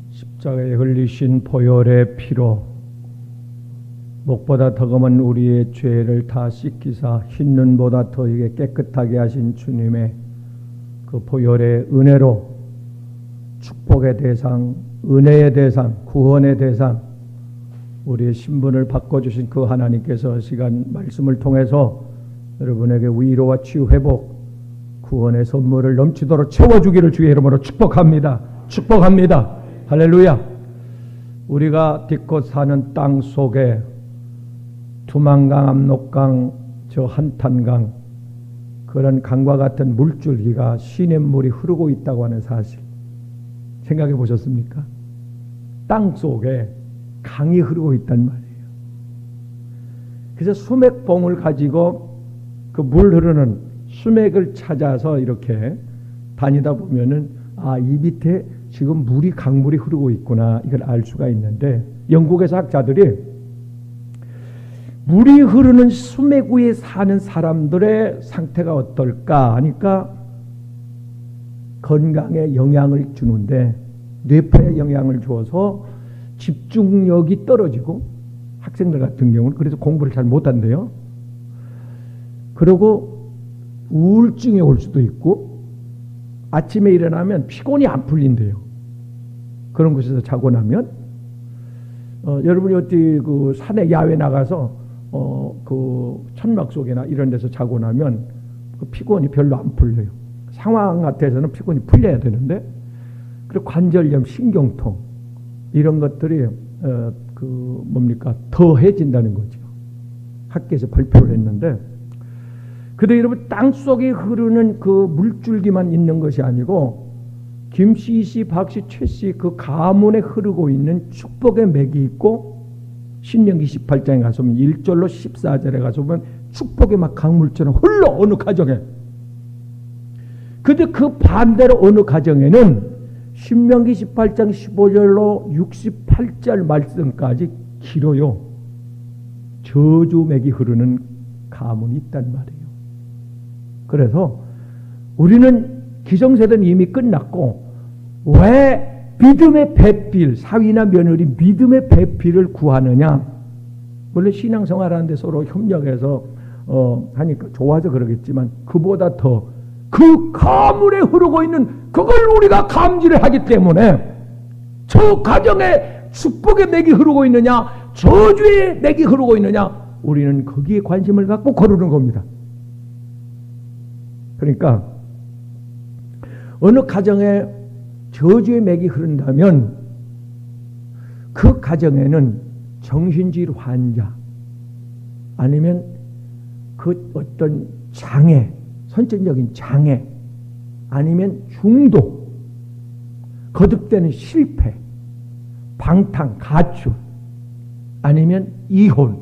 십자가에 흘리신 보혈의 피로 목보다 더 검은 우리의 죄를 다 씻기사 흰 눈보다 더하게 깨끗하게 하신 주님의 그 보혈의 은혜로 축복의 대상, 은혜의 대상, 구원의 대상, 우리의 신분을 바꿔주신 그 하나님께서 시간 말씀을 통해서 여러분에게 위로와 치유 회복, 구원의 선물을 넘치도록 채워주기를 주의 이름으로 축복합니다. 축복합니다. 할렐루야. 우리가 딛고 사는 땅 속에 두만강, 압록강, 저 한탄강, 그런 강과 같은 물줄기가 시냇물이 흐르고 있다고 하는 사실 생각해 보셨습니까? 땅 속에 강이 흐르고 있단 말이에요. 그래서 수맥봉을 가지고 그 물 흐르는 수맥을 찾아서 이렇게 다니다 보면은 이 밑에 지금 강물이 흐르고 있구나, 이걸 알 수가 있는데, 영국에서 학자들이 물이 흐르는 수맥 위에 사는 사람들의 상태가 어떨까 하니까 건강에 영향을 주는데, 뇌파에 영향을 주어서 집중력이 떨어지고, 학생들 같은 경우는 그래서 공부를 잘 못한대요. 그리고 우울증이 올 수도 있고, 아침에 일어나면 피곤이 안 풀린대요. 그런 곳에서 자고 나면 여러분이 어디 그 산에 야외 나가서 그 천막 속이나 이런 데서 자고 나면 그 피곤이 별로 안 풀려요. 상황 같아서는 피곤이 풀려야 되는데, 그리고 관절염, 신경통 이런 것들이 더해진다는 거죠. 학계에서 발표를 했는데, 근데 여러분, 땅 속에 흐르는 그 물줄기만 있는 것이 아니고 김씨, 씨, 박씨, 최씨 그 가문에 흐르고 있는 축복의 맥이 있고, 신명기 18장에 가서 보면 1절로 14절에 가서 보면 축복의 막 강물처럼 흘러 어느 가정에. 근데 그 반대로 어느 가정에는 신명기 18장 15절로 68절 말씀까지 길어요. 저주맥이 흐르는 가문이 있단 말이에요. 그래서 우리는 기성세대는 이미 끝났고, 왜 믿음의 배필, 사위나 며느리 믿음의 배필을 구하느냐? 원래 신앙생활하는데 서로 협력해서 하니까 좋아서 그러겠지만, 그보다 더 그 가물에 흐르고 있는 그걸 우리가 감지를 하기 때문에, 저 가정에 축복의 맥이 흐르고 있느냐, 저주의 맥이 흐르고 있느냐, 우리는 거기에 관심을 갖고 거르는 겁니다. 그러니까 어느 가정에 저주의 맥이 흐른다면 그 가정에는 정신질 환자, 아니면 그 어떤 장애, 선천적인 장애, 아니면 중독, 거듭되는 실패, 방탕, 가출, 아니면 이혼,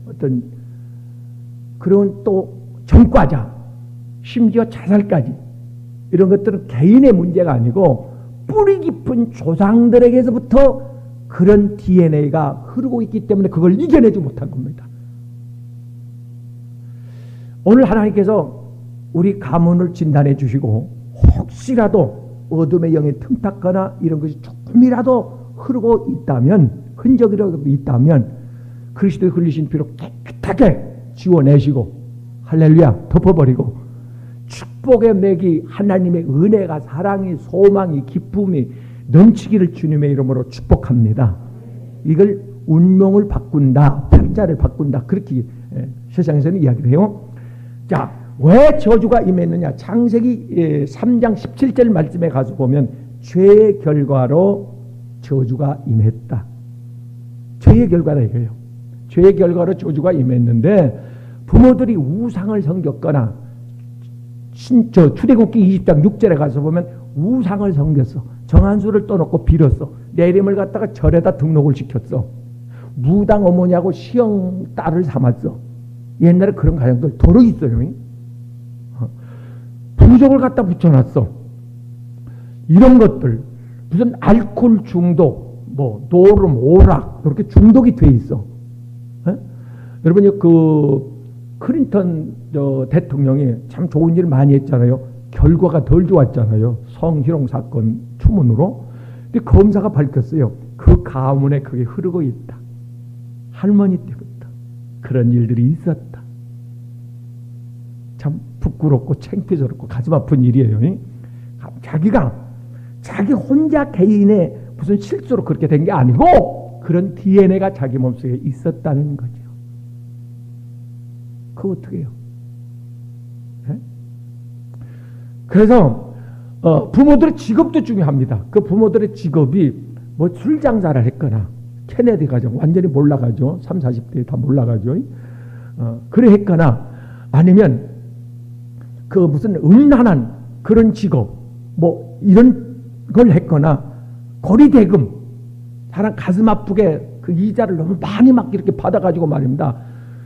어떤 그런 또 전과자, 심지어 자살까지, 이런 것들은 개인의 문제가 아니고 뿌리 깊은 조상들에게서부터 그런 DNA가 흐르고 있기 때문에 그걸 이겨내지 못한 겁니다. 오늘 하나님께서 우리 가문을 진단해 주시고, 혹시라도 어둠의 영에 틈탔거나 이런 것이 조금이라도 흐르고 있다면, 흔적이라도 있다면 그리스도의 흘리신 피로 깨끗하게 지워내시고, 할렐루야, 덮어버리고, 축복의 맥이, 하나님의 은혜가, 사랑이, 소망이, 기쁨이 넘치기를 주님의 이름으로 축복합니다. 이걸 운명을 바꾼다, 팔자를 바꾼다, 그렇게 세상에서는 이야기를 해요. 자, 왜 저주가 임했느냐? 창세기 3장 17절 말씀에 가서 보면 죄의 결과로 저주가 임했다. 죄의 결과다 이거예요. 죄의 결과로 저주가 임했는데, 부모들이 우상을 섬겼거나, 출애굽기 20장 6절에 가서 보면 우상을 섬겼어. 정한수를 떠놓고 빌었어. 내 이름을 갖다가 절에다 등록을 시켰어. 무당 어머니하고 시형 딸을 삼았어. 옛날에 그런 가정들 도로 있어요. 부적을 갖다 붙여놨어. 이런 것들, 무슨 알코올 중독, 노름, 오락, 그렇게 중독이 돼 있어. 여러분이 클린턴 대통령이 참 좋은 일을 많이 했잖아요. 결과가 덜 좋았잖아요. 성희롱 사건 추문으로. 근데 검사가 밝혔어요. 그 가문에 그게 흐르고 있다. 할머니 때부터 그런 일들이 있었다. 참 부끄럽고 창피스럽고 가슴 아픈 일이에요. 자기 혼자 개인의 무슨 실수로 그렇게 된 게 아니고 그런 DNA가 자기 몸속에 있었다는 거죠. 그거 어떻게 해요? 네? 그래서 부모들의 직업도 중요합니다. 그 부모들의 직업이 뭐 술장사를 했거나 케네디 가정 완전히 몰라가죠. 30, 40대에 다 몰라가죠. 그래 했거나 아니면 그 무슨 음란한 그런 직업 뭐 이런 걸 했거나 고리대금 사람 가슴 아프게 그 이자를 너무 많이 막 이렇게 받아가지고 말입니다.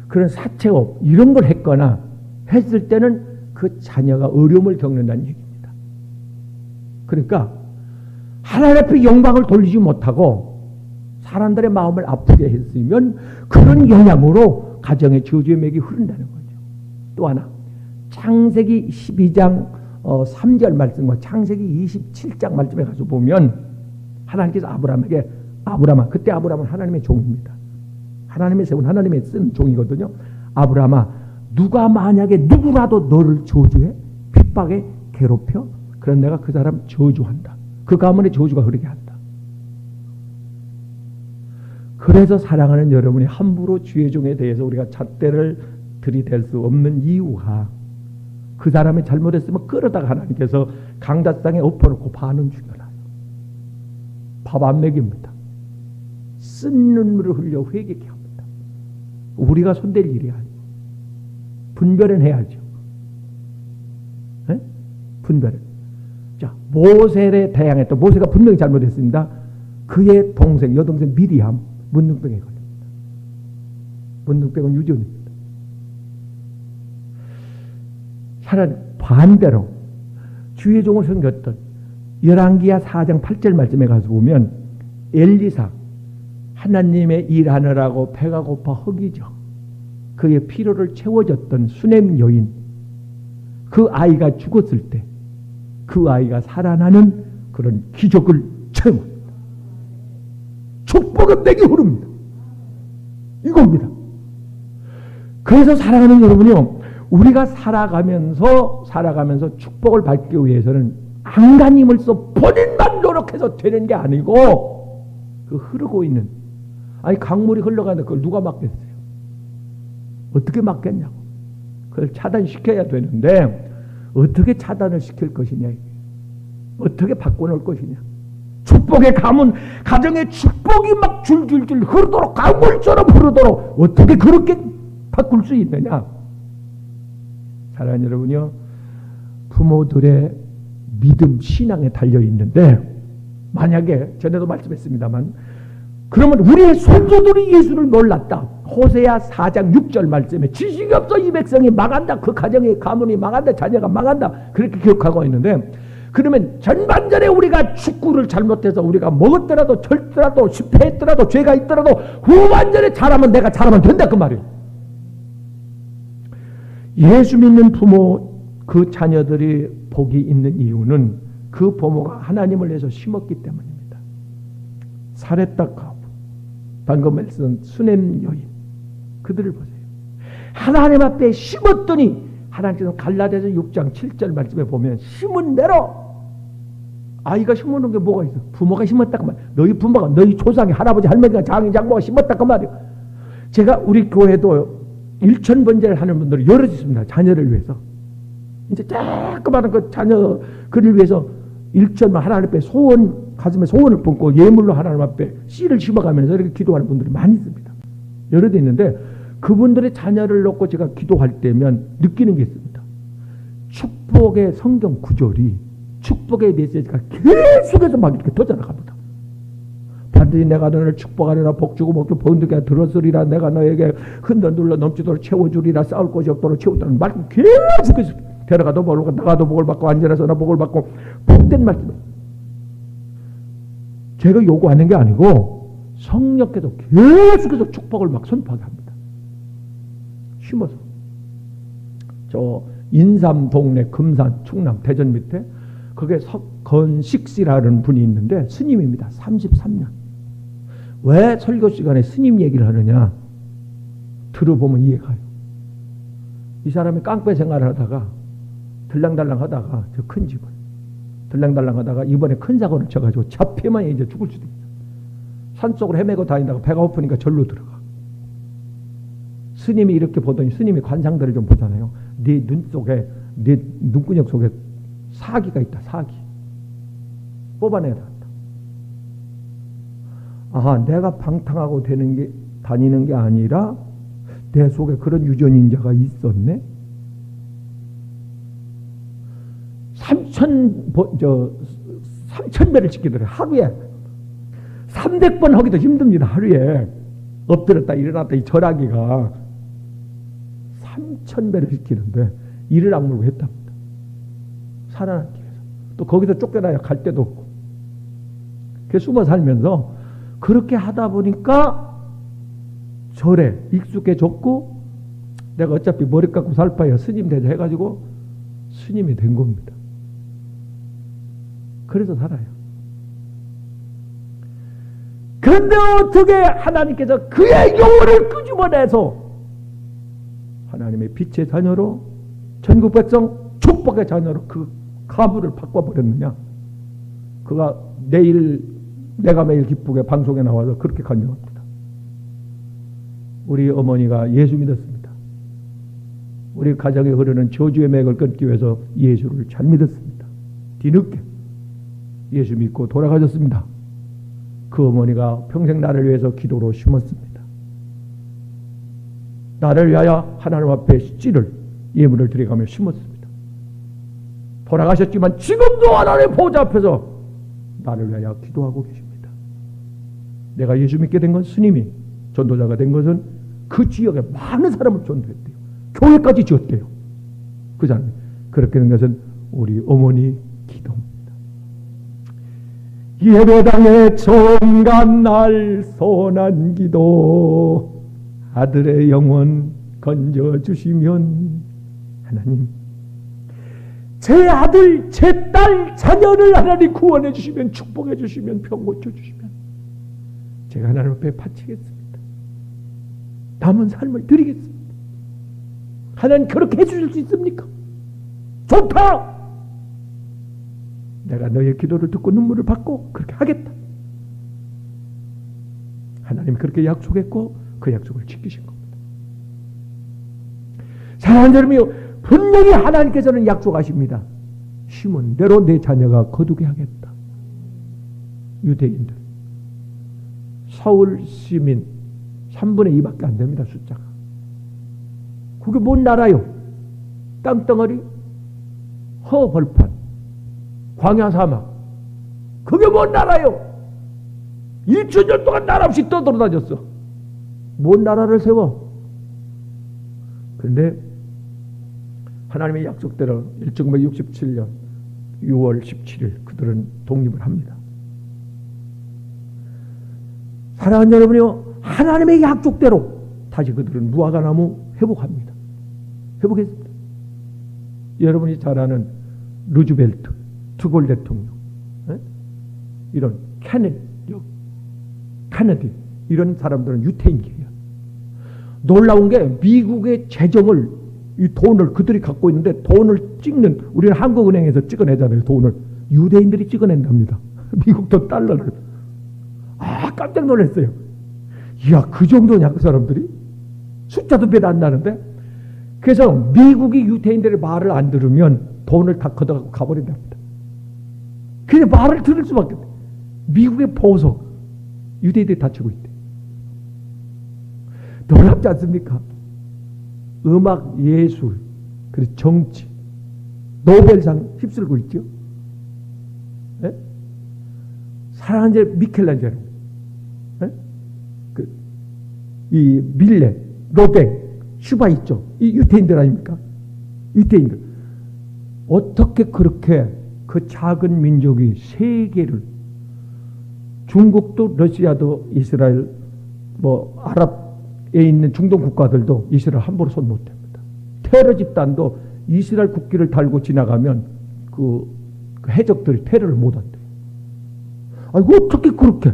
그런 사채업 이런 걸 했거나 했을 때는 그 자녀가 어려움을 겪는다는 얘기입니다. 그러니까 하나님 앞에 영광을 돌리지 못하고 사람들의 마음을 아프게 했으면 그런 영향으로 가정의 저주의 맥이 흐른다는 거죠. 또 하나 창세기 12장 3절 말씀과 창세기 27장 말씀에 가서 보면 하나님께서 아브라함에게 그때 아브라함은 하나님의 종입니다. 하나님의 세운 하나님의 쓴 종이거든요. 아브라함아 누가 만약에 누구라도 너를 저주해 핍박에 괴롭혀 그럼 내가 그 사람 저주한다. 그 가문의 저주가 흐르게 한다. 그래서 사랑하는 여러분이 함부로 주의 종에 대해서 우리가 잣대를 들이댈 수 없는 이유가 그 사람이 잘못했으면 끌어다가 하나님께서 강다상에 엎어놓고 반은 죽여놔요. 밥 안 먹입니다. 쓴 눈물을 흘려 회개케 합니다. 우리가 손댈 일이 아니고 분별은 해야죠. 네? 분별은. 자, 모세에 대항했던 모세가 분명히 잘못했습니다. 그의 동생 여동생 미리암 문둥병에 걸립니다. 문둥병은 유전입니다. 차라리 반대로 주의 종을 섬겼던 열왕기하 4장 8절 말씀에 가서 보면 엘리사 하나님의 일하느라고 배가 고파 허기져 그의 피로를 채워줬던 수넴 여인 그 아이가 죽었을 때 그 아이가 살아나는 그런 기적을 체험합니다. 축복의 맥이 흐릅니다. 이겁니다. 그래서 사랑하는 여러분이요, 우리가 살아가면서 축복을 받기 위해서는 안간힘을 써 본인만 노력해서 되는 게 아니고 그 흐르고 있는 아니 강물이 흘러가는데 그걸 누가 막겠어요? 어떻게 막겠냐고. 그걸 차단시켜야 되는데 어떻게 차단을 시킬 것이냐, 어떻게 바꿔놓을 것이냐. 축복의 가문 가정의 축복이 막 줄줄줄 흐르도록 강물처럼 흐르도록 어떻게 그렇게 바꿀 수 있느냐. 사랑하는 여러분요, 부모들의 믿음 신앙에 달려있는데 만약에 전에도 말씀했습니다만 그러면 우리의 손주들이 예수를 몰랐다. 호세아 4장 6절 말씀에 지식이 없어 이 백성이 망한다. 그 가정의 가문이 망한다. 자녀가 망한다. 그렇게 기억하고 있는데 그러면 전반전에 우리가 축구를 잘못해서 우리가 먹었더라도 절더라도 실패했더라도 죄가 있더라도 후반전에 잘하면 내가 잘하면 된다 그 말이에요. 예수 믿는 부모 그 자녀들이 복이 있는 이유는 그 부모가 하나님을 위해서 심었기 때문입니다. 사렙다 가부, 방금 말씀 수넴 여인, 그들을 보세요. 하나님 앞에 심었더니 하나님께서 갈라디아서 6장 7절 말씀에 보면 심은 대로 아이가 심어놓은 게 뭐가 있어? 부모가 심었다 그 말이야. 너희 부모가 너희 조상이 할아버지 할머니가 장인 장모가 심었다 그 말이야. 제가 우리 교회도 일천번제를 하는 분들이 여럿 있습니다. 자녀를 위해서. 이제 조그마한 그 자녀 그를 위해서 일천만 하나님 앞에 소원, 가슴에 소원을 품고 예물로 하나님 앞에 씨를 심어가면서 이렇게 기도하는 분들이 많이 있습니다. 여럿 있는데 그분들의 자녀를 놓고 제가 기도할 때면 느끼는 게 있습니다. 축복의 성경 구절이 축복의 메시지가 계속해서 막 이렇게 터져나갑니다. 반드시 내가 너를 축복하리라 복주고 목주 번득에 들었으리라 내가 너에게 흔들 눌러 넘치도록 채워주리라 싸울 것이 없도록 채우다는 말씀 계속해서 데려가도 복을 받고 나가도 복을 받고 앉아서나 복을 받고 복된 말씀. 제가 요구하는 게 아니고 성령께서 계속해서 축복을 막 선포하게 합니다. 심어서 저 인삼 동네 금산 충남 대전 밑에 그게 석건식 씨라는 분이 있는데 스님입니다. 33년. 왜 설교 시간에 스님 얘기를 하느냐? 들어보면 이해가요. 이 사람이 깡패 생활을 하다가 들랑달랑 하다가 저 큰 집을 들랑달랑 하다가 이번에 큰 사고를 쳐가지고 잡히면 이제 죽을 수도 있어요. 산속으로 헤매고 다니다가 배가 고프니까 절로 들어가. 스님이 이렇게 보더니 스님이 관상들을 좀 보잖아요. 네 눈 속에, 네 눈구녕 속에 사기가 있다. 사기. 뽑아내야 된다. 아, 내가 방탕하고 다니는 게 아니라 내 속에 그런 유전인자가 있었네. 3,000배를 지키더래. 하루에 300번 하기도 힘듭니다. 하루에 엎드렸다 일어났다 이 절하기가 3,000배를 지키는데 이를 악물고 했답니다. 살아남기 위해서. 또 거기서 쫓겨나야 갈 데도 없고. 그래서 숨어 살면서 그렇게 하다 보니까 절에 익숙해졌고 내가 어차피 머리 깎고 살 바에 스님 되자 해가지고 스님이 된 겁니다. 그래서 살아요. 그런데 어떻게 하나님께서 그의 영혼을 끄집어내서 하나님의 빛의 자녀로 전국 백성 축복의 자녀로 그 가부를 바꿔버렸느냐? 그가 내가 매일 기쁘게 방송에 나와서 그렇게 간증합니다. 우리 어머니가 예수 믿었습니다. 우리 가정에 흐르는 저주의 맥을 끊기 위해서 예수를 잘 믿었습니다. 뒤늦게 예수 믿고 돌아가셨습니다. 그 어머니가 평생 나를 위해서 기도로 심었습니다. 나를 위하여 하나님 앞에 씨를 예물을 드려가며 심었습니다. 돌아가셨지만 지금도 하나님의 보좌 앞에서 나를 위하여 기도하고 계십니다. 내가 예수 믿게 된 건 스님이 전도자가 된 것은 그 지역에 많은 사람을 전도했대요. 교회까지 지었대요. 그 사람이. 그렇게 된 것은 우리 어머니 기도입니다. 예배당에 정간 날 선한 기도 아들의 영혼 건져주시면 하나님 제 아들 제 딸 자녀를 하나님 구원해 주시면 축복해 주시면 병 고쳐주시면 제가 하나님 앞에 바치겠습니다. 남은 삶을 드리겠습니다. 하나님 그렇게 해주실 수 있습니까? 좋다! 내가 너의 기도를 듣고 눈물을 받고 그렇게 하겠다. 하나님이 그렇게 약속했고 그 약속을 지키신 겁니다. 사랑하는 여러분이요, 분명히 하나님께서는 약속하십니다. 심은 대로 내 자녀가 거두게 하겠다. 유대인들 서울 시민 3분의 2밖에 안 됩니다. 숫자가. 그게 뭔 나라요? 땅덩어리, 허벌판, 광야 사막. 그게 뭔 나라요? 2000년 동안 나라 없이 떠돌아다녔어. 뭔 나라를 세워? 그런데 하나님의 약속대로 1967년 6월 17일 그들은 독립을 합니다. 사랑하는 여러분이요, 하나님의 약속대로 다시 그들은 무화과나무 회복합니다. 회복했습니다. 여러분이 잘 아는 루즈벨트, 드골 대통령, 이런 케네디 이런 사람들은 유태인이에요. 놀라운 게 미국의 재정을 이 돈을 그들이 갖고 있는데 돈을 찍는 우리는 한국은행에서 찍어내잖아요. 돈을 유대인들이 찍어낸답니다. 미국 돈 달러를. 아, 깜짝 놀랐어요. 이야, 그 정도냐 그 사람들이? 숫자도 몇 안 나는데. 그래서 미국이 유대인들의 말을 안 들으면 돈을 다 걷어가고 가버린답니다. 그냥 말을 들을 수밖에 없어요. 미국의 보석 유대인들이 다치고 있대. 놀랍지 않습니까? 음악, 예술, 그리고 정치, 노벨상 휩쓸고 있죠. 네? 사랑하는 제 미켈란젤로, 네? 이 밀레, 로뱅, 슈바 있죠. 이 유태인들 아닙니까? 유태인들. 어떻게 그렇게 그 작은 민족이 세계를, 중국도 러시아도 이스라엘, 아랍에 있는 중동 국가들도 이스라엘 함부로 손 못 댑니다. 테러 집단도 이스라엘 국기를 달고 지나가면 그 그 해적들이 패를 못한대. 아이고 어떻게 그렇게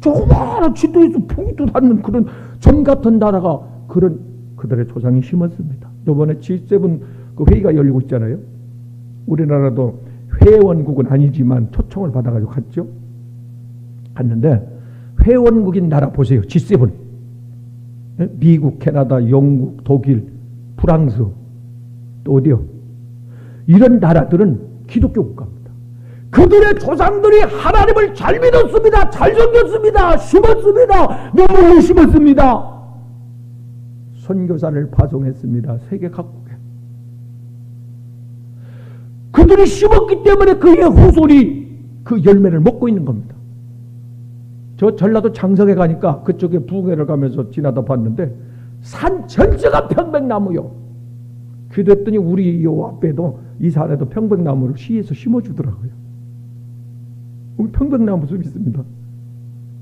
조그마한 지도에서 보기도 않는 그런 점 같은 나라가 그런 그들의 조상이 심었습니다. 이번에 G7 그 회의가 열리고 있잖아요. 우리나라도 회원국은 아니지만 초청을 받아가지고 갔죠. 갔는데 회원국인 나라 보세요. G7 미국, 캐나다, 영국, 독일, 프랑스 또 어디요? 이런 나라들은 기독교 국가입니다. 그들의 조상들이 하나님을 잘 믿었습니다. 잘 섬겼습니다. 심었습니다. 눈물로 심었습니다. 선교사를 파송했습니다. 세계 각국에. 그들이 심었기 때문에 그의 후손이 그 열매를 먹고 있는 겁니다. 저 전라도 장성에 가니까 그쪽에 부흥회를 가면서 지나다 봤는데 산 전체가 평백나무요. 그랬더니 우리 요 앞에도 이 산에도 평백나무를 시에서 심어주더라고요. 평백나무 숲이 있습니다.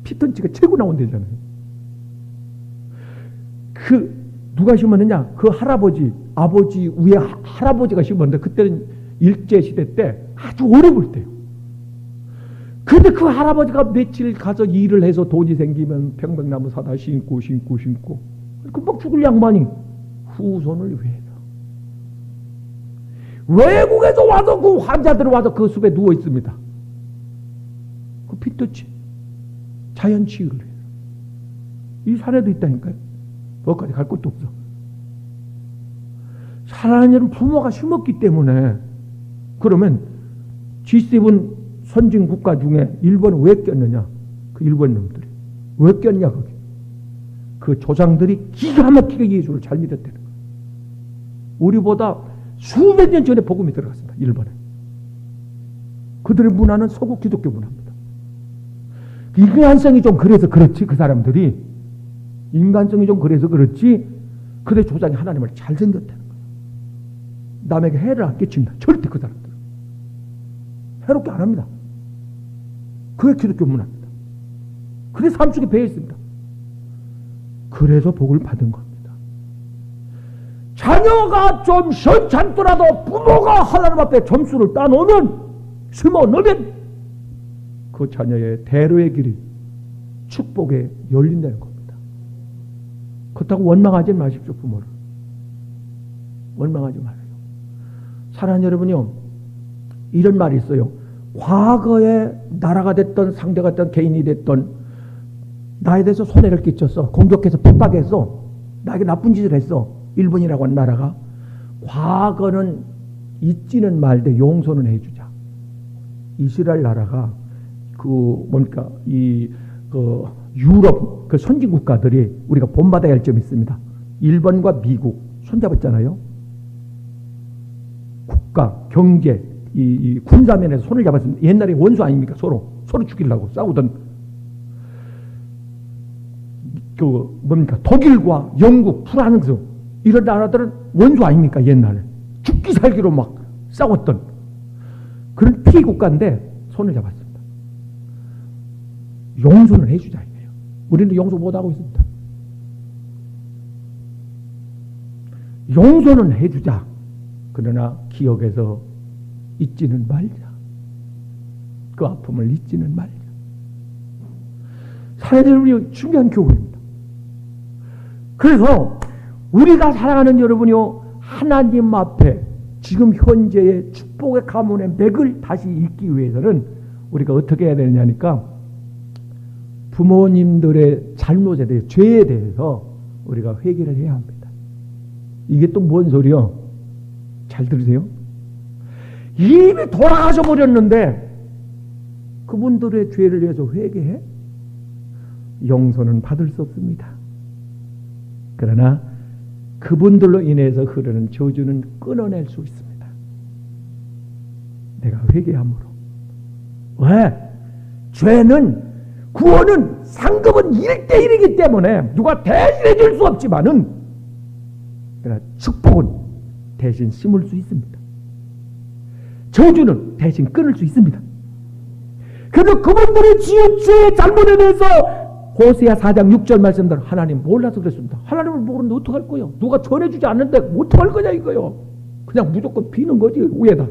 피톤치가 최고 나온 데잖아요. 그 누가 심었느냐? 그 할아버지, 아버지 위에 할아버지가 심었는데 그때는 일제시대 때 아주 어려울 때요. 근데 그 할아버지가 며칠 가서 일을 해서 돈이 생기면 평백나무 사다 심고 금방 죽을 양반이 후손을 위해서 외국에서 와서 그 환자들 와서 그 숲에 누워 있습니다. 그 피토치 자연 치유를 해요. 이 산에도 있다니까요. 거기까지 갈 곳도 없어. 사랑하는 부모가 심었기 때문에. 그러면 G7 선진 국가 중에 일본은 왜 꼈느냐? 그 일본 놈들이 왜 꼈냐? 거기 그 조상들이 기가 막히게 예수를 잘 믿었다는 거예요. 우리보다 수백 년 전에 복음이 들어갔습니다. 일본에. 그들의 문화는 서구 기독교 문화입니다. 인간성이 좀 그래서 그렇지. 그 사람들이 인간성이 좀 그래서 그렇지. 그들의 조상이 하나님을 잘 섬겼다는 거예요. 남에게 해를 안 끼칩니다. 절대 그 사람들 해롭게 안 합니다. 그게 기독교 문화입니다. 그게 삶 속에 배어 있습니다. 그래서 복을 받은 겁니다. 자녀가 좀 시원찮더라도 부모가 하나님 앞에 점수를 따놓으면 심어놓으면 그 자녀의 대로의 길이 축복에 열린다는 겁니다. 그렇다고 원망하지 마십시오. 부모를 원망하지 말아요. 사랑하는 여러분요, 이런 말이 있어요. 과거에 나라가 됐던 상대가 됐던 개인이 됐던 나에 대해서 손해를 끼쳤어. 공격해서 핍박해서 나에게 나쁜 짓을 했어. 일본이라고 하는 나라가. 과거는 잊지는 말되 용서는 해주자. 이스라엘 나라가 그 뭡니까 그 유럽 그 선진 국가들이 우리가 본받아야 할 점이 있습니다. 일본과 미국 손잡았잖아요. 국가, 경제, 이 군사면에서 손을 잡았습니다. 옛날에 원수 아닙니까? 서로 죽이려고 싸우던 그 뭡니까? 독일과 영국, 프랑스 이런 나라들은 원수 아닙니까? 옛날에 죽기 살기로 막 싸웠던 그런 피국가인데 손을 잡았습니다. 용서는 해주자 이거예요. 우리는 용서 못하고 있습니다. 용서는 해주자. 그러나 기억에서 잊지는 말자. 그 아픔을 잊지는 말자. 사랑하는 중요한 교훈입니다. 그래서 우리가 사랑하는 여러분이요, 하나님 앞에 지금 현재의 축복의 가문의 맥을 다시 잇기 위해서는 우리가 어떻게 해야 되느냐니까 부모님들의 잘못에 대해 죄에 대해서 우리가 회개를 해야 합니다. 이게 또 뭔 소리요? 잘 들으세요. 이미 돌아가셔 버렸는데 그분들의 죄를 위해서 회개해? 용서는 받을 수 없습니다. 그러나 그분들로 인해서 흐르는 저주는 끊어낼 수 있습니다. 내가 회개함으로. 왜? 죄는 구원은 상급은 1대1이기 때문에 누가 대신해 줄 수 없지만은 그러나 축복은 대신 심을 수 있습니다. 저주는 대신 끊을 수 있습니다. 그래서 그분들의 지은 죄의 잘못에 대해서 호세아 4장 6절 말씀대로 하나님 몰라서 그랬습니다. 하나님을 모르는데 어떡할 거예요? 누가 전해주지 않는데 어떡할 거냐 이거요. 그냥 무조건 비는 거지 위에다.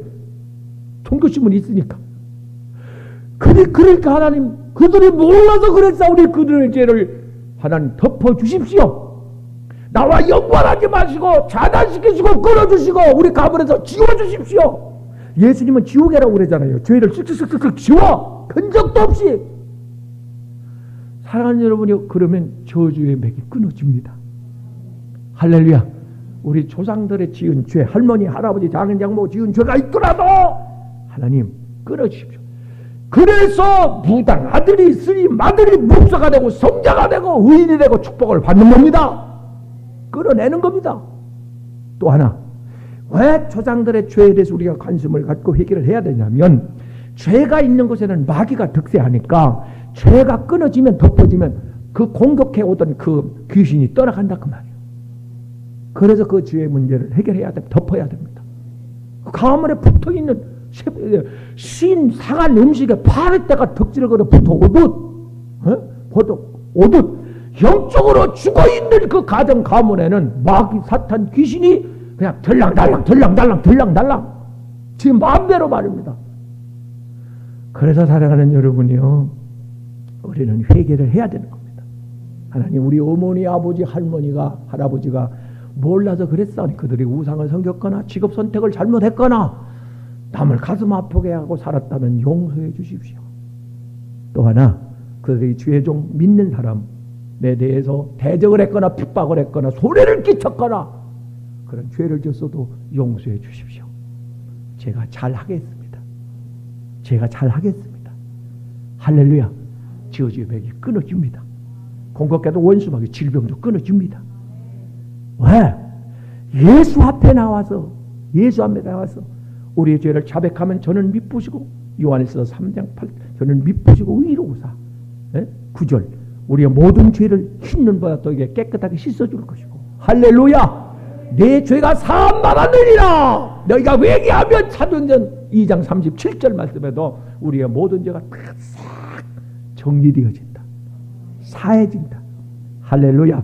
종교심은 있으니까. 그러니까 하나님, 그들이 몰라서 그랬사오니 그들의 죄를 하나님 덮어주십시오. 나와 연관하지 마시고 차단시키시고 끊어주시고 우리 가문에서 지워주십시오. 예수님은 지우개라고 그러잖아요. 죄를 쓱쓱쓱쓱 지워. 흔적도 없이. 사랑하는 여러분이, 그러면 저주의 맥이 끊어집니다. 할렐루야. 우리 조상들의 지은 죄, 할머니, 할아버지, 장인, 장모 지은 죄가 있더라도 하나님 끊어주십시오. 그래서 무당 아들이 스님 아들이 목사가 되고 성자가 되고 의인이 되고 축복을 받는 겁니다. 끌어내는 겁니다. 또 하나, 왜 조상들의 죄에 대해서 우리가 관심을 갖고 회개를 해야 되냐면, 죄가 있는 곳에는 마귀가 득세하니까 죄가 끊어지면, 덮어지면 그 공격해 오던 그 귀신이 떠나간다 그 말이에요. 그래서 그 죄의 문제를 해결해야 됩니다. 덮어야 됩니다. 가문에 붙어있는 상한 음식에 파리떼가 덕지를 걸어 붙어 오듯 영적으로 죽어있는 그 가정 가문에는 마귀 사탄 귀신이 그냥 들랑달랑 지금 마음대로 말입니다. 그래서 사랑하는 여러분이요, 우리는 회개를 해야 되는 겁니다. 하나님, 우리 어머니, 아버지, 할머니가, 할아버지가 몰라서 그랬사오니 그들이 우상을 섬겼거나 직업 선택을 잘못했거나 남을 가슴 아프게 하고 살았다면 용서해 주십시오. 또 하나, 그들이 죄종 믿는 사람에 대해서 대적을 했거나 핍박을 했거나 손해를 끼쳤거나 그런 죄를 졌어도 용서해 주십시오. 제가 잘하겠습니다. 제가 잘하겠습니다. 할렐루야. 저주의 맥이 끊어집니다. 공격해도 원수막이 질병도 끊어집니다. 왜? 예수 앞에 나와서 우리의 죄를 자백하면 저는 미쁘시고, 요한에서 3장 8, 저는 미쁘시고 의로우사. 9절, 우리의 모든 죄를 흰눈보다 더하게 깨끗하게 씻어줄 것이고, 할렐루야. 내 죄가 사함받았느니라. 너희가 회개하면, 사도행전 2장 37절 말씀에도 우리의 모든 죄가 싹 정리되어진다, 사해진다. 할렐루야.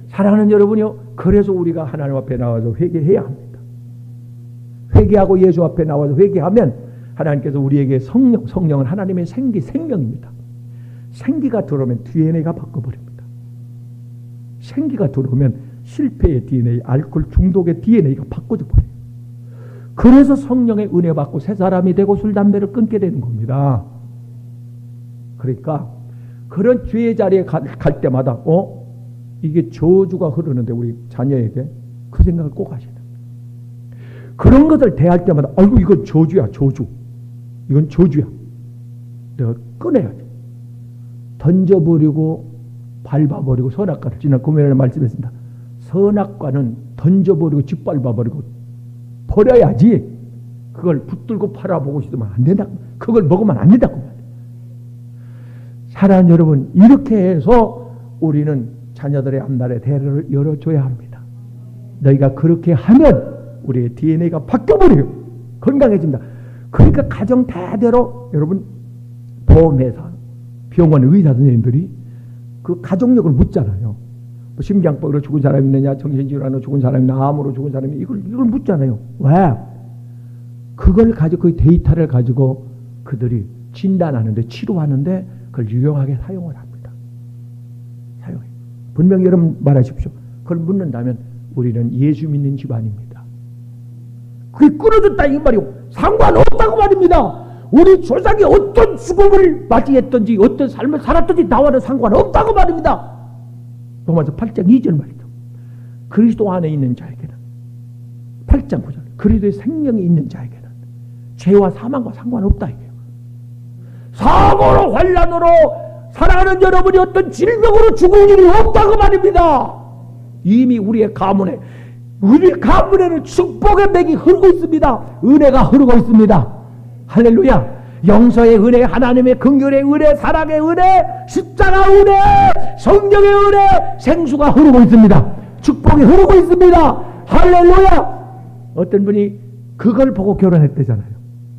사랑하는 여러분이요, 그래서 우리가 하나님 앞에 나와서 회개해야 합니다. 회개하고 예수 앞에 나와서 회개하면 하나님께서 우리에게 성령은 하나님의 생명입니다. 생기가 들어오면 DNA가 바꿔버립니다. 생기가 들어오면 실패의 DNA, 알코올 중독의 DNA가 바꿔져 버려요. 그래서 성령의 은혜 받고 새 사람이 되고 술, 담배를 끊게 되는 겁니다. 그러니까 그런 죄의 자리에 갈 때마다 이게 저주가 흐르는데 우리 자녀에게 그 생각을 꼭 하셔야 됩니다. 그런 것을 대할 때마다 아이고 이건 저주야, 저주. 이건 저주야. 내가 꺼내야지. 던져버리고 밟아버리고 선악과를, 지난 금요일에 말씀했습니다. 선악과는 던져버리고 짓밟아버리고 버려야지. 그걸 붙들고 팔아보고 싶으면 안 된다. 그걸 먹으면 안 된다고. 사랑하는 여러분, 이렇게 해서 우리는 자녀들의 앞날에 대를 열어줘야 합니다. 너희가 그렇게 하면 우리의 DNA가 바뀌어버려요. 건강해진다. 그러니까 가정 대대로 여러분, 보험회사, 병원 의사 선생님들이 그 가족력을 묻잖아요. 뭐 심장병으로 죽은 사람이 있느냐, 정신질환으로 죽은 사람이 있느냐, 암으로 죽은 사람이 이걸 묻잖아요. 왜? 그걸 가지고, 그 데이터를 가지고 그들이 진단하는데, 치료하는데 그걸 유용하게 사용을 합니다. 사용해. 분명히 여러분 말하십시오. 그걸 묻는다면 우리는 예수 믿는 집안입니다. 그게 끊어졌다 이 말이요. 상관없다고 말입니다. 우리 조상이 어떤 죽음을 맞이했든지 어떤 삶을 살았든지 나와는 상관없다고 말입니다. 로마서 8장 2절 말이죠. 그리스도 안에 있는 자에게는, 8장 9절, 그리스도의 생명이 있는 자에게는 죄와 사망과 상관없다 이게요. 사고로 환난으로 사랑하는 여러분이 어떤 질병으로 죽을 일이 없다고 말입니다. 이미 우리 가문에는 축복의 맥이 흐르고 있습니다. 은혜가 흐르고 있습니다. 할렐루야. 용서의 은혜, 하나님의 긍휼의 은혜, 사랑의 은혜, 십자가 은혜, 성령의 은혜, 생수가 흐르고 있습니다. 축복이 흐르고 있습니다. 할렐루야. 어떤 분이 그걸 보고 결혼했대잖아요.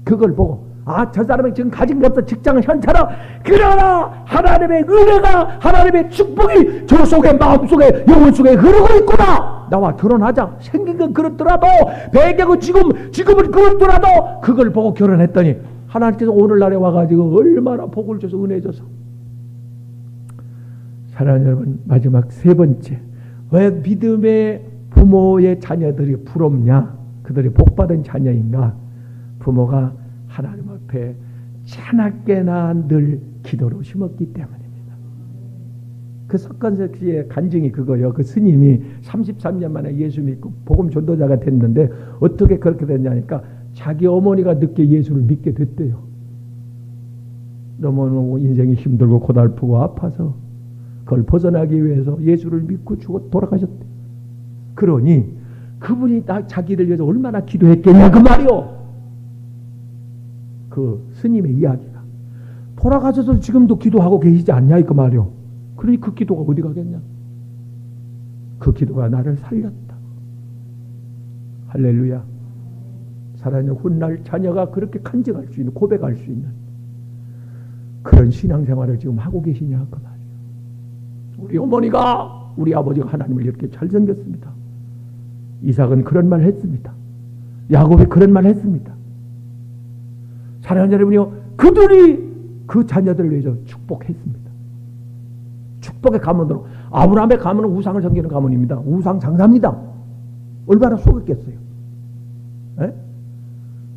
그걸 보고 저 사람이 지금 가진 게 없어. 직장은 현찰아. 그러나 하나님의 은혜가, 하나님의 축복이 저 속에, 마음속에, 영혼 속에 흐르고 있구나. 나와 결혼하자. 생긴 건 그렇더라도, 배경은 지금은 그렇더라도 그걸 보고 결혼했더니 하나님께서 오늘날에 와가지고 얼마나 복을 줘서 은혜 줘서. 사랑하는 여러분, 마지막 세 번째, 왜 믿음의 부모의 자녀들이 부럽냐? 그들이 복받은 자녀인가? 부모가 하나님 앞에 차납게나 늘 기도로 심었기 때문입니다. 그 석관석 씨의 간증이 그거요. 그 스님이 33년 만에 예수 믿고 복음 전도자가 됐는데 어떻게 그렇게 됐냐니까 자기 어머니가 늦게 예수를 믿게 됐대요. 너무 인생이 힘들고 고달프고 아파서 그걸 벗어나기 위해서 예수를 믿고 죽어 돌아가셨대. 그러니 그분이 자기를 위해서 얼마나 기도했겠냐 그 말이요. 그 스님의 이야기가 돌아가셔서 지금도 기도하고 계시지 않냐 그 말이요. 그러니 그 기도가 어디 가겠냐. 그 기도가 나를 살렸다. 할렐루야. 사랑하는 훗날 자녀가 그렇게 간증할 수 있는, 고백할 수 있는 그런 신앙생활을 지금 하고 계시냐 그 말이에요. 우리 어머니가, 우리 아버지가 하나님을 이렇게 잘생겼습니다. 이삭은 그런 말 했습니다. 야곱이 그런 말 했습니다. 사랑하는 여러분이요, 그들이 그 자녀들을 위해서 축복했습니다. 축복의 가문으로, 아브라함의 가문은 우상을 섬기는 가문입니다. 우상 장사입니다. 얼마나 속였겠어요. 에?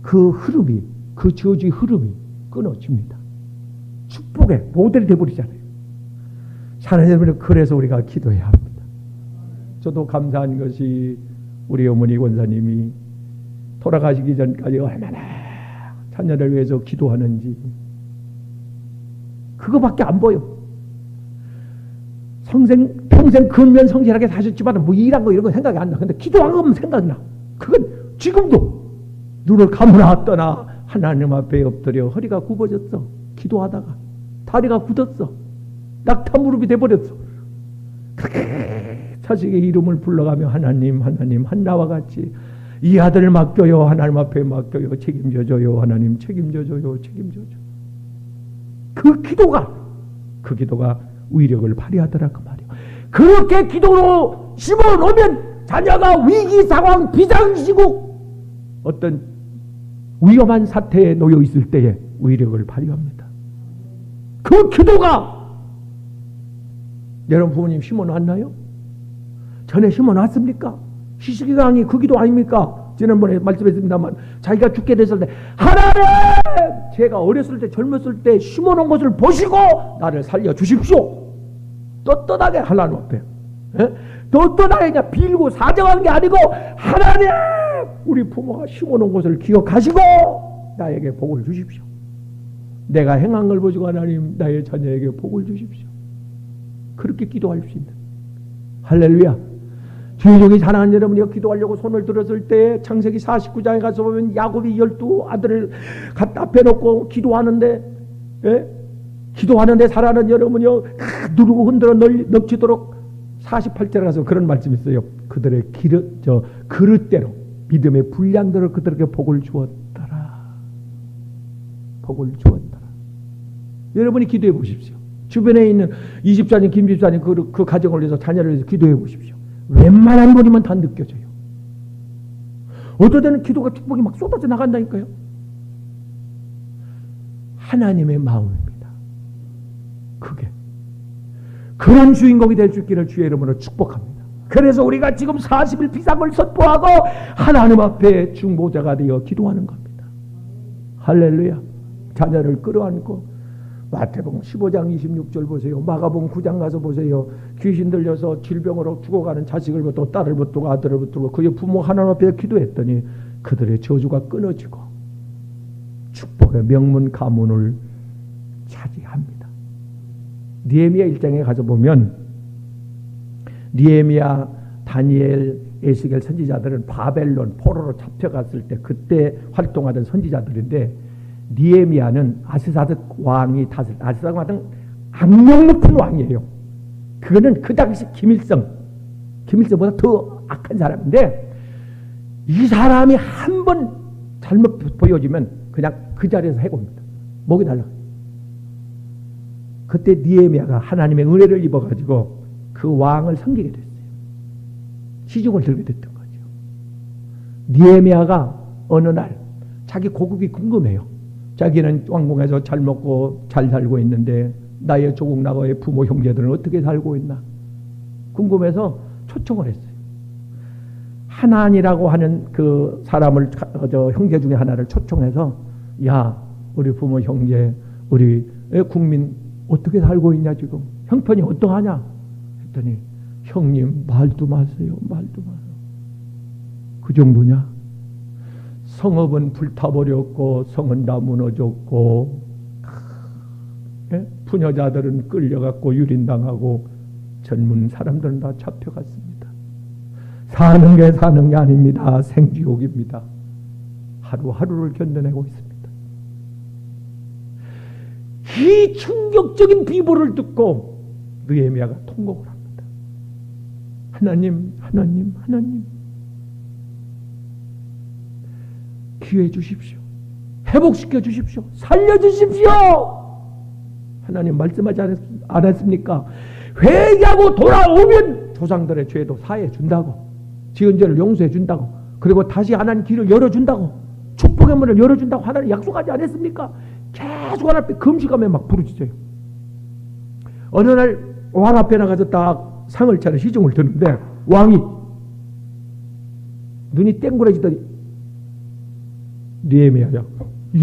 그 흐름이, 그 저주의 흐름이 끊어집니다. 축복의 모델이 되어버리잖아요. 사랑하는 여러분, 그래서 우리가 기도해야 합니다. 저도 감사한 것이 우리 어머니 권사님이 돌아가시기 전까지 얼마나 자녀를 위해서 기도하는지 그거밖에 안 보여. 평생 근면 성실하게 사셨지만 뭐 일한 거 이런 거 생각이 안 나. 근데 기도한 거면 생각이 나. 그건 지금도 눈을 감으나 떠나 하나님 앞에 엎드려 허리가 굽어졌어. 기도하다가 다리가 굳었어. 낙타 무릎이 돼버렸어. 자식의 이름을 불러가며 하나님 한나와 같이 이 아들을 맡겨요. 하나님 앞에 맡겨요. 책임져줘요. 하나님 책임져줘요. 책임져줘. 그 기도가 위력을 발휘하더라 그 말이에요. 그렇게 기도로 심어놓으면 자녀가 위기 상황, 비상시국, 어떤 위험한 사태에 놓여 있을 때에 위력을 발휘합니다. 그 기도가 여러분 부모님 심어놨나요? 전에 심어놨습니까? 시시기강이 그 기도 아닙니까? 지난번에 말씀했습니다만 자기가 죽게 됐을 때 하나님, 제가 어렸을 때 젊었을 때 심어놓은 것을 보시고 나를 살려주십시오. 떳떳하게 하나님 앞에, 떳떳하게 그냥 빌고 사정한 게 아니고 하나님, 우리 부모가 심어놓은 것을 기억하시고 나에게 복을 주십시오. 내가 행한 걸 보시고 하나님 나의 자녀에게 복을 주십시오. 그렇게 기도할 수 있는, 할렐루야. 주인공이 사랑하는 여러분이 기도하려고 손을 들었을 때 창세기 49장에 가서 보면 야곱이 12아들을 갖다 앞에 놓고 기도하는데, 기도하는데 사랑하는 여러분이요, 누르고 흔들어 넘치도록 48절에 가서 그런 말씀이 있어요. 그들의 그릇대로 믿음의 분량대로 그들에게 복을 주었더라. 복을 주었더라. 여러분이 기도해 보십시오. 주변에 있는 이 집사님, 김 집사님 그 가정을 위해서 자녀를 위해서 기도해 보십시오. 웬만한 분이면 다 느껴져요. 어떨 때는 기도가 축복이 막 쏟아져 나간다니까요. 하나님의 마음입니다. 그게 그런 주인공이 될 수 있기를 주의 이름으로 축복합니다. 그래서 우리가 지금 40일 비상을 선포하고 하나님 앞에 중보자가 되어 기도하는 겁니다. 할렐루야. 자녀를 끌어안고 마태복음 15장 26절 보세요. 마가복음 9장 가서 보세요. 귀신 들려서 질병으로 죽어가는 자식을 붙들고 딸을 붙들고 아들을 붙들고 그의 부모 하나님 앞에 기도했더니 그들의 저주가 끊어지고 축복의 명문 가문을 차지합니다. 느헤미야 1장에 가서 보면 느헤미야, 다니엘, 에스겔 선지자들은 바벨론 포로로 잡혀갔을 때 그때 활동하던 선지자들인데 느헤미야는 아스사득 왕이 다스릴, 아스사득 왕은 악명 높은 왕이에요. 그거는 그 당시 김일성보다 더 악한 사람인데 이 사람이 한 번 잘못 보여지면 그냥 그 자리에서 해고입니다. 목이 달라요. 그때 느헤미야가 하나님의 은혜를 입어가지고 그 왕을 섬기게 됐어요. 시중을 들게 됐던 거죠. 느헤미야가 어느 날 자기 고국이 궁금해요. 자기는 왕궁에서 잘 먹고 잘 살고 있는데 나의 조국 나라의 부모 형제들은 어떻게 살고 있나 궁금해서 초청을 했어요. 하나니라고 하는 그 사람을 형제 중에 하나를 초청해서 야 우리 부모 형제 우리 국민 어떻게 살고 있냐 지금 형편이 어떠하냐 했더니 형님 말도 마세요. 말도 마세요. 그 정도냐? 성읍은 불타버렸고 성은 다 무너졌고 부녀자들은 끌려갔고 유린당하고 젊은 사람들은 다 잡혀갔습니다. 사는 게 아닙니다. 생지옥입니다. 하루하루를 견뎌내고 있습니다. 이 충격적인 비보를 듣고 느헤미야가 통곡을 합니다. 하나님 기회 주십시오. 회복시켜 주십시오. 살려주십시오. 하나님 말씀하지 않았습니까? 회개하고 돌아오면 조상들의 죄도 사해 준다고, 지은 죄를 용서해 준다고, 그리고 다시 하나님 길을 열어준다고, 축복의 문을 열어준다고 하나님 약속하지 않았습니까? 계속 하나님 앞에 금식하며 막 부르짖어요. 어느 날 왕 앞에 나가서 딱 상을 차려 시중을 드는데 왕이 눈이 땡그레지더니 느헤미야야,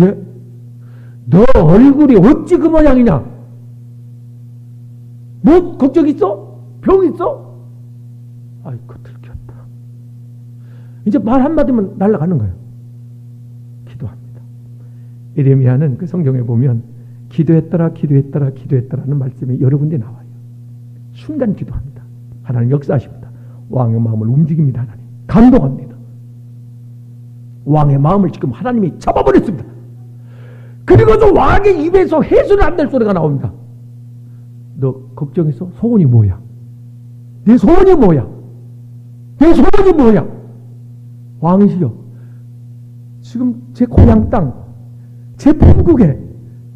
예? 너 얼굴이 어찌 그 모양이냐? 뭐 걱정 있어? 병 있어? 아이고 들켰다. 이제 말 한마디면 날아가는 거예요. 기도합니다. 예레미야는 그 성경에 보면 기도했더라는 말씀이 여러 군데 나와요. 순간 기도합니다. 하나님 역사하십니다. 왕의 마음을 움직입니다. 하나님 감동합니다. 왕의 마음을 지금 하나님이 잡아버렸습니다. 그리고도 왕의 입에서 해서는 안 될 소리가 나옵니다. 너 걱정했어? 소원이 뭐야? 내 소원이 뭐야? 내 소원이 뭐야? 왕이시여, 지금 제 고향 땅, 제 본국에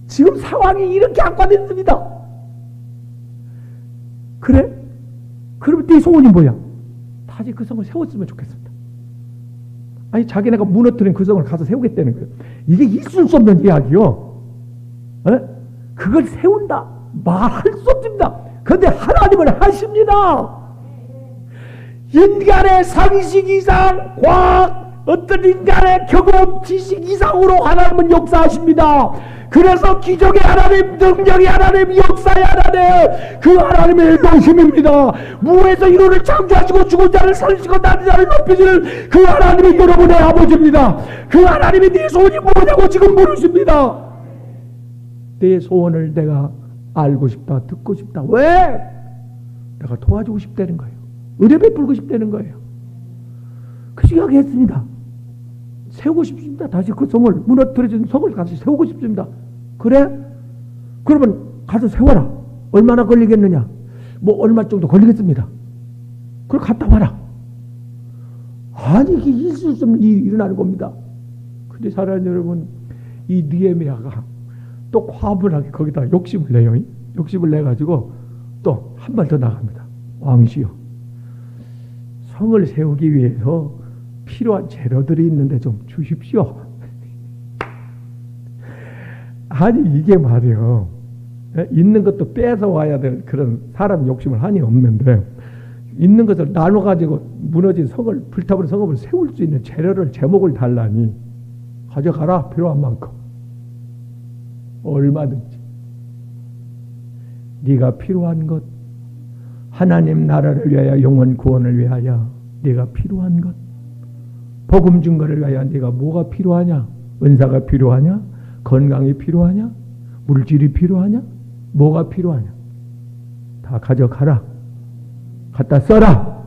지금 상황이 이렇게 악화됐습니다. 그래? 그러면 네 소원이 뭐야? 다시 그 성을 세웠으면 좋겠습니다. 아니 자기네가 무너뜨린 그 성을 가서 세우겠다는 거예요. 이게 있을 수 없는 이야기요. 그걸 세운다 말할 수 없습니다. 그런데 하나님은 하십니다. 인간의 상식 이상, 과학, 어떤 인간의 경험, 지식 이상으로 하나님은 역사하십니다. 그래서 기적의 하나님, 능력의 하나님, 역사의 하나님, 그 하나님의 영심입니다. 무에서 인원을 창조하시고 죽은 자를 살리시고 낮은 자를 높이시는 그 하나님이 여러분의 아버지입니다. 그 하나님이 네 소원이 뭐냐고 지금 물으십니다. 내 소원을 내가 알고 싶다, 듣고 싶다. 왜? 내가 도와주고 싶다는 거예요. 의뢰 베풀고 싶다는 거예요. 그 생각을 했습니다. 세우고 싶습니다. 다시 그 성을, 무너뜨려진 성을 가서 세우고 싶습니다. 그래? 그러면 가서 세워라. 얼마나 걸리겠느냐? 뭐 얼마 정도 걸리겠습니다. 그걸 갔다 와라. 아니 이게 있을 수 없는 일이 일어나는 겁니다. 근데 사랑하는 여러분, 이 느헤미야가 또 과분하게 거기다 욕심을 내요. 욕심을 내가지고 또 한 발 더 나갑니다. 왕이시여, 성을 세우기 위해서 필요한 재료들이 있는데 좀 주십시오. 아니 이게 말이요, 있는 것도 뺏어 와야 될 그런 사람 욕심을 한이 없는데, 있는 것을 나눠 가지고 무너진 성을, 불타버린 성읍을 세울 수 있는 재료를, 제목을 달라니 가져가라. 필요한 만큼 얼마든지. 네가 필요한 것, 하나님 나라를 위하여, 영혼 구원을 위하여 네가 필요한 것, 복음 증거를 위하여 네가 뭐가 필요하냐? 은사가 필요하냐? 건강이 필요하냐? 물질이 필요하냐? 뭐가 필요하냐? 다 가져가라. 갖다 써라.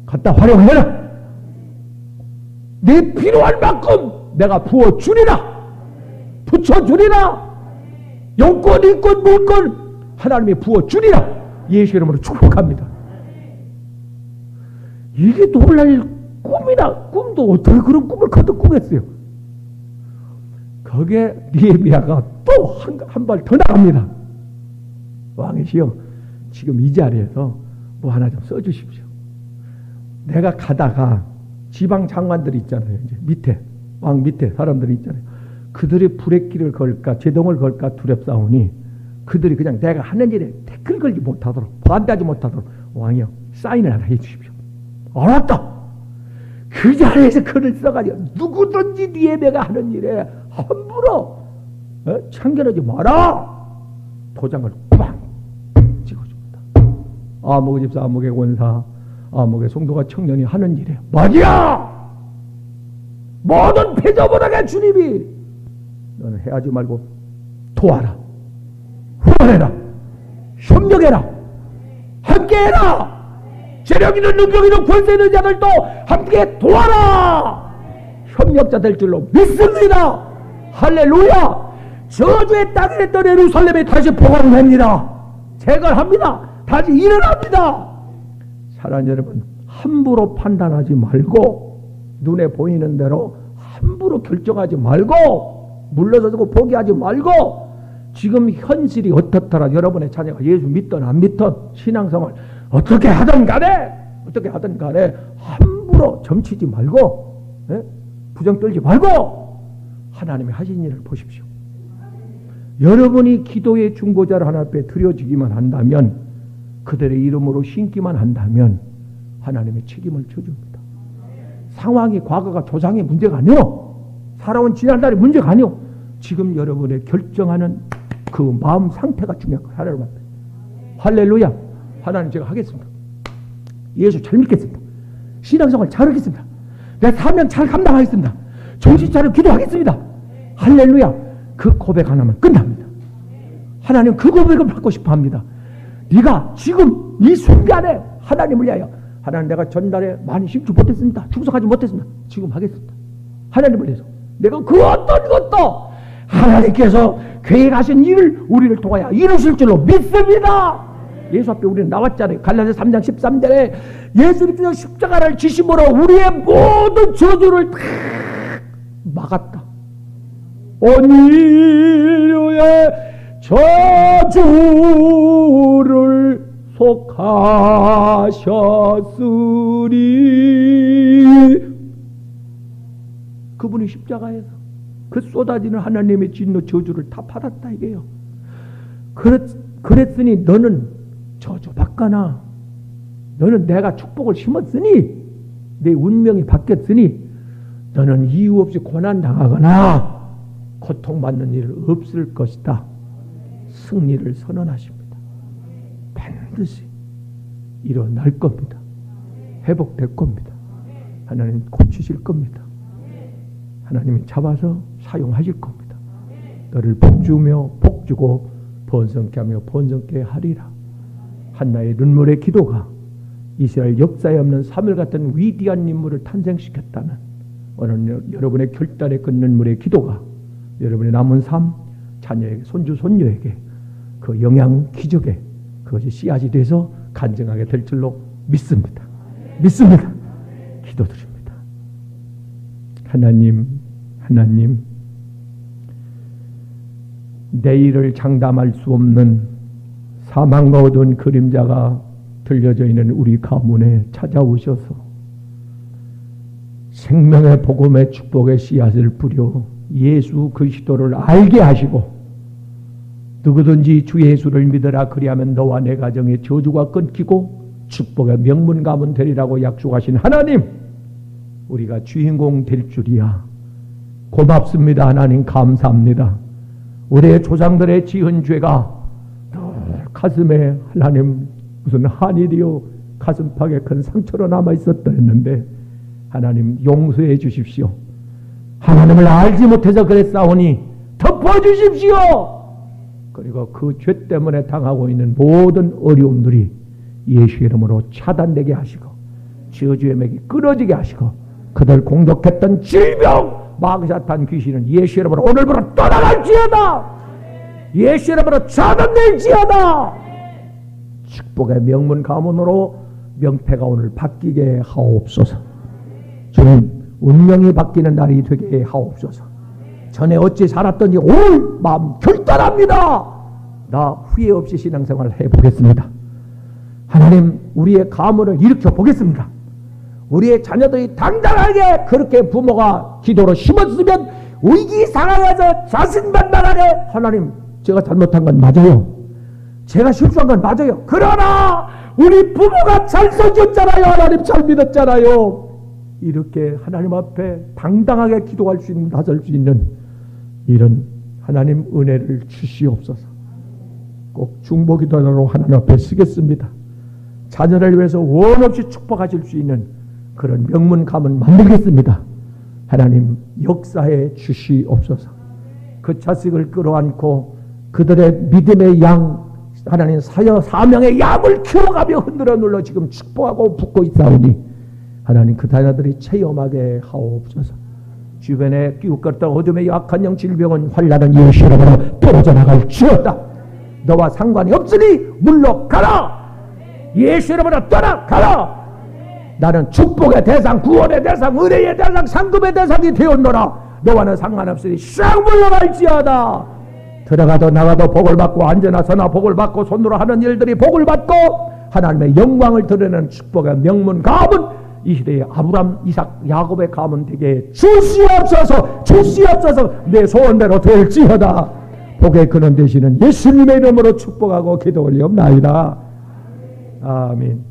갖다 활용해라. 네 필요한 만큼 내가 부어주리라. 붙여주리라. 영권, 인권, 물권 하나님이 부어주리라. 예수 이름으로 축복합니다. 이게 놀랄 꿈이나, 꿈도 어떻게 그런 꿈을 거듭 꾸겠어요? 거기에 느헤미야가 또 한 발 더 나갑니다. 왕이시여, 지금 이 자리에서 뭐 하나 좀 써주십시오. 내가 가다가 지방 장관들이 있잖아요. 이제 밑에, 왕 밑에 사람들이 있잖아요. 그들이 불의길을 걸까, 제동을 걸까 두렵사오니 그들이 그냥 내가 하는 일에 태클 걸지 못하도록, 반대하지 못하도록 왕이여, 사인을 하나 해주십시오. 알았다. 그 자리에서 글을 써가지고 누구든지 느헤미야가 하는 일에 함부로 참견하지 마라. 도장을 꽝 찍어줍니다. 아목의 집사, 아목의 권사, 아목의 성도가 청년이 하는 일에 맞이야. 모든 패저보다게 주님이 너는 해하지 말고 도와라, 후원해라, 협력해라, 함께해라. 재력 있는 능력 있는 권세 있는 자들도 함께 도와라. 협력자 될 줄로 믿습니다. 할렐루야. 저주의 땅에 있던 예루살렘이 다시 복원됩니다. 재건합니다. 다시 일어납니다. 사랑하는 여러분, 함부로 판단하지 말고 눈에 보이는 대로 함부로 결정하지 말고 물러서고 포기하지 말고 지금 현실이 어떻더라 여러분의 자녀가 예수 믿든 안 믿든 신앙생활 어떻게 하든 간에 함부로 점치지 말고 부정 떨지 말고 하나님이 하신 일을 보십시오. 여러분이 기도의 중보자를 하나님 앞에 드려지기만 한다면, 그들의 이름으로 신기만 한다면 하나님의 책임을 져줍니다. 상황이 과거가 조상의 문제가 아니오. 살아온 지난날의 문제가 아니오. 지금 여러분의 결정하는 그 마음 상태가 중요한 거예요. 하나님 앞에. 할렐루야. 하나님, 제가 하겠습니다. 예수 잘 믿겠습니다. 신앙생활 잘 하겠습니다. 내 사명 잘 감당하겠습니다. 정신 차려 기도하겠습니다. 할렐루야. 그 고백 하나만 끝납니다. 하나님 그 고백을 받고 싶어 합니다. 네가 지금 이 순간에 하나님을 위하여, 하나님 내가 전날에 많이 심지 못했습니다. 충성하지 못했습니다. 지금 하겠습니다. 하나님을 위해서 내가 그 어떤 것도 하나님께서 계획하신 일을 우리를 통하여 이루실 줄로 믿습니다. 예수 앞에 우리는 나왔잖아요. 갈라디아서 3장 13절에 예수님께서 십자가를 지심으로 우리의 모든 저주를 다 막았다. 온 인류의 저주를 속하셨으니, 그분이 십자가에서 그 쏟아지는 하나님의 진노 저주를 다 받았다 이게요. 그랬으니 너는 저주받거나, 너는 내가 축복을 심었으니, 내 운명이 바뀌었으니 너는 이유 없이 고난당하거나 고통받는 일 없을 것이다. 승리를 선언하십니다. 반드시 일어날 겁니다. 회복될 겁니다. 하나님 고치실 겁니다. 하나님이 잡아서 사용하실 겁니다. 너를 복주며 복주고 번성케 하며 번성케 하리라. 한나의 눈물의 기도가 이스라엘 역사에 없는 사물 같은 위대한 인물을 탄생시켰다면, 오늘 여러분의 결단의 그 눈물의 기도가 여러분의 남은 삶, 자녀에게, 손주 손녀에게 그 영양 기적에 그것이 씨앗이 돼서 간증하게 될 줄로 믿습니다. 믿습니다. 기도드립니다. 하나님, 내일을 장담할 수 없는 사망과 어두운 그림자가 들려져 있는 우리 가문에 찾아오셔서 생명의 복음의 축복의 씨앗을 뿌려 예수 그리스도를 알게 하시고, 누구든지 주 예수를 믿으라 그리하면 너와 내 가정의 저주가 끊기고 축복의 명문 가문 되리라고 약속하신 하나님, 우리가 주인공 될 줄이야. 고맙습니다. 하나님 감사합니다. 우리의 조상들의 지은 죄가 늘 가슴에 하나님 무슨 한이 되어 가슴팍에 큰 상처로 남아 있었다 했는데, 하나님 용서해 주십시오. 하나님을 알지 못해서 그랬사오니 덮어주십시오. 그리고 그 죄 때문에 당하고 있는 모든 어려움들이 예수 이름으로 차단되게 하시고 저주의 맥이 끊어지게 하시고, 그들 공격했던 질병, 마귀사탄 귀신은 예수 이름으로 오늘부터 떠나갈지어다. 예수 이름으로 차단될지어다. 축복의 명문 가문으로 명패가 오늘 바뀌게 하옵소서. 주님, 운명이 바뀌는 날이 되게 하옵소서. 전에 어찌 살았던지 오늘 마음 결단합니다. 나 후회 없이 신앙생활을 해보겠습니다. 하나님, 우리의 가문을 일으켜 보겠습니다. 우리의 자녀들이 당당하게 그렇게 부모가 기도로 심었으면 위기 상황에서 자신만만하게 하나님, 제가 잘못한 건 맞아요. 제가 실수한 건 맞아요. 그러나 우리 부모가 잘 써줬잖아요. 하나님 잘 믿었잖아요. 이렇게 하나님 앞에 당당하게 기도할 수 있는, 나설 수 있는 이런 하나님 은혜를 주시옵소서. 꼭 중보기도로 하나님 앞에 쓰겠습니다. 자녀를 위해서 원 없이 축복하실 수 있는 그런 명문 가문 만들겠습니다. 하나님 역사해 주시옵소서. 그 자식을 끌어안고 그들의 믿음의 양, 하나님 사명의 양을 키워가며 흔들어 눌러 지금 축복하고 붙고 있사오니 하나님 그 자녀들이 체험하게 하옵소서. 주변에 끼웃거렸던 어둠의 약한 영 질병은 환난은 예수 이름으로 떨어져 나갈 지어다. 너와 상관이 없으니 물러가라. 예수 이름으로 떠나가라. 나는 축복의 대상, 구원의 대상, 은혜의 대상, 상급의 대상이 되었노라. 너와는 상관없으니 싹 물러갈지어다. 들어가도 나가도 복을 받고 앉으나 서나 복을 받고 손으로 하는 일들이 복을 받고 하나님의 영광을 드러내는 축복의 명문 가문, 이 시대의 아브람, 이삭, 야곱의 가문 되게 주시옵소서. 주시옵소서. 내 소원대로 될지어다. 복의 근원 되시는 예수님의 이름으로 축복하고 기도 올리옵나이다. 아멘.